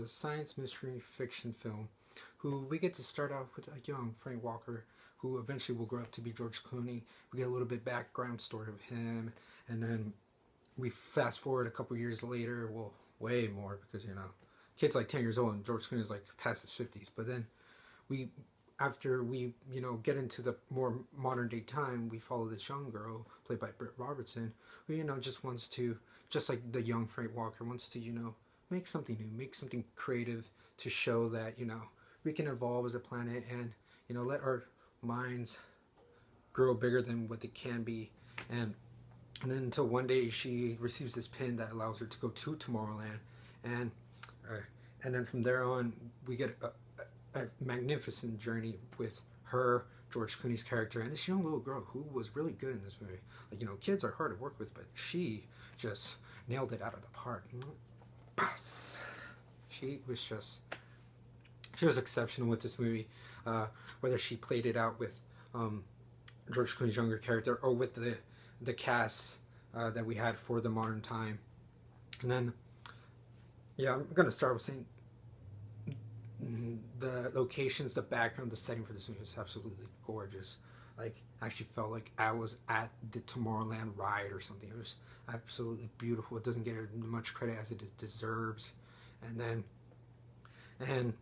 a science mystery fiction film who we get to start off with a young Frank Walker who eventually will grow up to be George Clooney. We get a little bit background story of him, and then we fast forward a couple years later, well, way more, because, you know, kid's like 10 years old and George Clooney is like past his 50s. But then we, after we, you know, get into the more modern day time, we follow this young girl played by Britt Robertson who, you know, just wants to, just like the young Frank Walker, wants to, you know, make something new, make something creative to show that, you know, we can evolve as a planet and, you know, let our minds grow bigger than what they can be. And then until one day she receives this pin that allows her to go to Tomorrowland, and then from there on we get a magnificent journey with her, George Clooney's character, and this young little girl who was really good in this movie. Like, you know, kids are hard to work with, but she just nailed it out of the park. She was exceptional with this movie, whether she played it out with George Clooney's younger character or with the cast that we had for the modern time. And then, yeah, I'm gonna start with saying the locations, the background, the setting for this movie is absolutely gorgeous. Like, I actually felt like I was at the Tomorrowland ride or something. It was absolutely beautiful. It doesn't get much credit as it deserves. And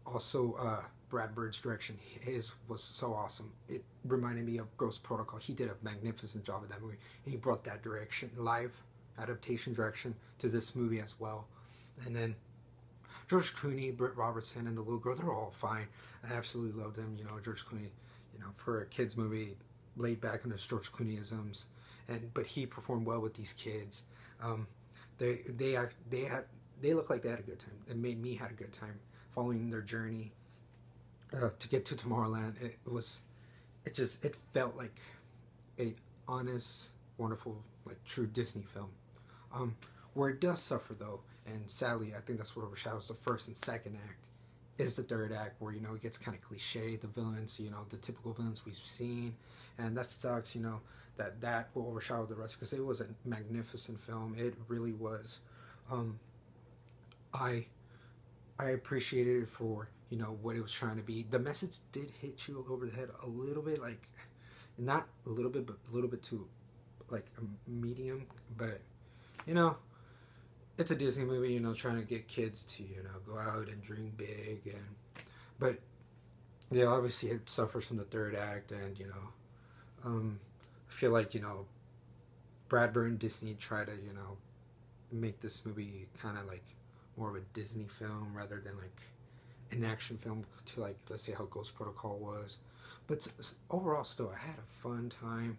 also Brad Bird's direction, his was so awesome. It reminded me of Ghost Protocol. He did a magnificent job of that movie, and he brought that direction, live adaptation direction, to this movie as well. And then George Clooney, Britt Robertson, and the little girl, they're all fine. I absolutely love them. You know, George Clooney, you know, for a kids movie, laid back on his George Clooneyisms, but he performed well with these kids. They looked like they had a good time. It made me had a good time following their journey to get to Tomorrowland. It felt like a honest, wonderful, like true Disney film. Where it does suffer though, and sadly I think that's what overshadows the first and second act, is the third act, where, you know, it gets kind of cliche, the villains, you know, the typical villains we've seen, and that sucks, you know, that will overshadow the rest, because it was a magnificent film. It really was. I appreciated it for, you know, what it was trying to be. The message did hit you over the head a little bit, like, not a little bit, but a little bit too, like, a medium, but, you know, it's a Disney movie, you know, trying to get kids to, you know, go out and dream big, but, yeah, obviously it suffers from the third act, and, you know, I feel like, you know, Brad Bird and Disney try to, you know, make this movie kind of like more of a Disney film rather than like an action film, to, like, let's say how Ghost Protocol was. But overall, still, I had a fun time.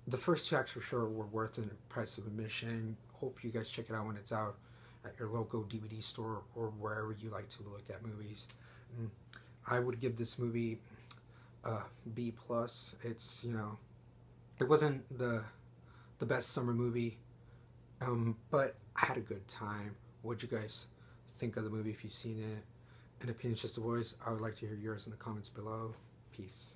The first two acts for sure were worth the price of admission. Hope you guys check it out when it's out at your local DVD store or wherever you like to look at movies. I would give this movie a B+. It's, you know, it wasn't the best summer movie, but I had a good time. What'd you guys think of the movie if you've seen it? An opinion's just a voice. I would like to hear yours in the comments below. Peace.